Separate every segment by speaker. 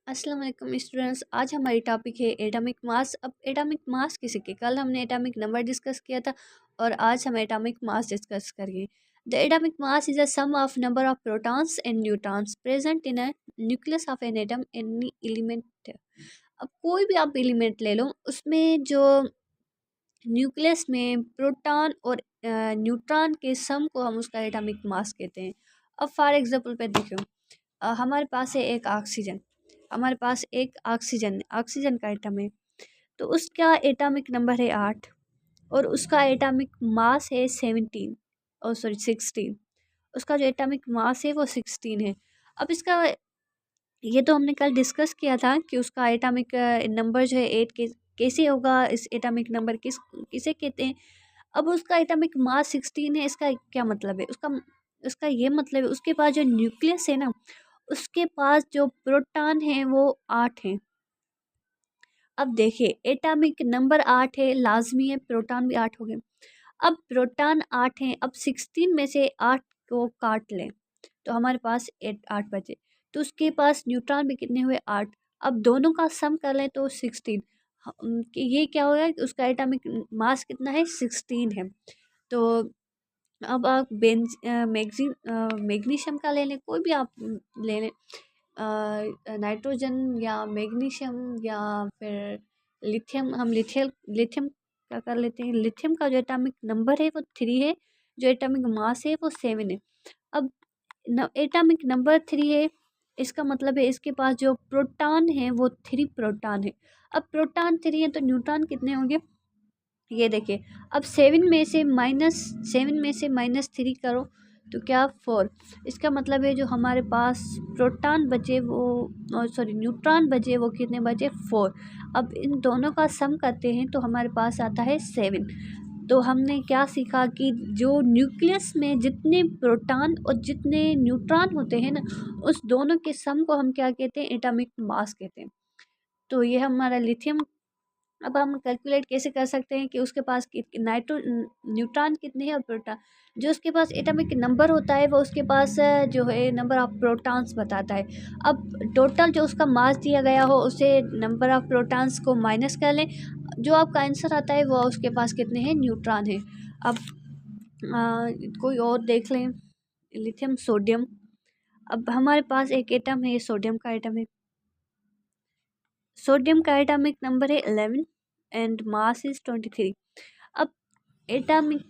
Speaker 1: अस्सलाम वालेकुम स्टूडेंट्स। आज हमारी टॉपिक है एटॉमिक मास। अब एटॉमिक मास किसी के, कल हमने एटॉमिक नंबर डिस्कस किया था और आज हम एटॉमिक मास डिस्कस करेंगे। The atomic mass is a sum of number of protons and neutrons present in a nucleus of an atom any element. अब कोई भी आप एलिमेंट ले लो, उसमें जो न्यूक्लियस में प्रोटॉन और न्यूट्रॉन के सम को हम उसका एटॉमिक मास कहते हैं। अब फॉर एग्जांपल पे देखो, हमारे पास है एक ऑक्सीजन। हमारे पास एक ऑक्सीजन ऑक्सीजन का एटम है, तो उसका एटॉमिक नंबर है 8 और उसका एटॉमिक मास है 17, और सॉरी 16। उसका जो एटॉमिक मास है वो 16 है। अब इसका ये तो हमने कल डिस्कस किया था कि उसका एटॉमिक नंबर जो है 8 के कैसे होगा, इस एटॉमिक नंबर किसे कहते हैं। अब उसका एटॉमिक मास 16 है, इसका क्या मतलब है? उसका उसका ये मतलब है उसके पास जो न्यूक्लियस है ना, उसके पास जो प्रोटॉन है वो 8 है। अब देखिए एटॉमिक नंबर 8 है, लाजमी है प्रोटॉन भी 8 हो गए। अब प्रोटॉन 8 है, अब 16 में से 8 को काट लें तो हमारे पास 8 बचे। तो उसके पास न्यूट्रॉन भी कितने हुए? 8। अब दोनों का सम कर लें तो 16। कि ये क्या होगा कि उसका एटॉमिक मास कितना है? 16 है। तो अब आप मैग्नीशियम का ले लें, कोई भी आप ले लें, नाइट्रोजन या मैग्नीशियम या फिर लिथियम। हम लिथियम क्या कर लेते हैं, लिथियम का जो एटॉमिक नंबर है वो 3 है, जो एटॉमिक मास है वो 7 है। अब एटॉमिक नंबर 3 है, इसका मतलब है इसके पास जो प्रोटॉन है वो 3 प्रोटॉन है। अब प्रोटॉन 3 है तो न्यूट्रॉन कितने होंगे? ये देखिए, अब 7 में से -3 करो तो क्या? 4। इसका मतलब है जो हमारे पास प्रोटॉन बचे वो, सॉरी न्यूट्रॉन बचे वो कितने बचे? 4। अब इन दोनों का सम करते हैं तो हमारे पास आता है 7। तो हमने क्या सीखा कि जो न्यूक्लियस में जितने प्रोटॉन और जितने न्यूट्रॉन होते हैं ना, उस दोनों के सम को हम क्या कहते हैं? एटॉमिक मास कहते हैं। तो ये हमारा लिथियम। अब हम कैलकुलेट कैसे कर सकते हैं कि उसके पास न्यूट्रॉन कितने हैं और प्रोटॉन। जो उसके पास एटॉमिक नंबर होता है वो उसके पास जो है नंबर ऑफ प्रोटॉन्स बताता है। अब टोटल जो उसका मास दिया गया हो उसे नंबर ऑफ प्रोटॉन्स को माइनस कर लें, जो आपका आंसर आता है वो उसके पास कितने हैं? न्यूट्रॉन है। अब कोई और देख लें, लिथियम सोडियम। अब हमारे पास एक एटम है, सोडियम का एटम है। सोडियम का एटॉमिक नंबर है 11 एंड मास इज 23। अब एटॉमिक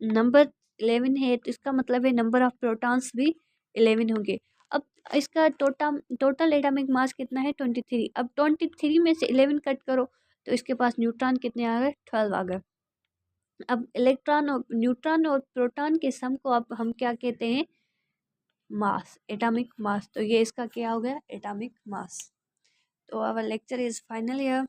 Speaker 1: नंबर 11 है तो इसका मतलब है नंबर ऑफ प्रोटॉन्स भी 11 होंगे। अब इसका टोटल एटॉमिक मास कितना है? 23। अब 23 में से 11 कट करो तो इसके पास न्यूट्रॉन कितने आ गए? 12 आ गए। अब इलेक्ट्रॉन और न्यूट्रॉन और प्रोटॉन के सम को अब हम क्या कहते हैं? Mass, atomic mass. तो ये इसका क्या हो गया? Atomic mass. तो our lecture is final here.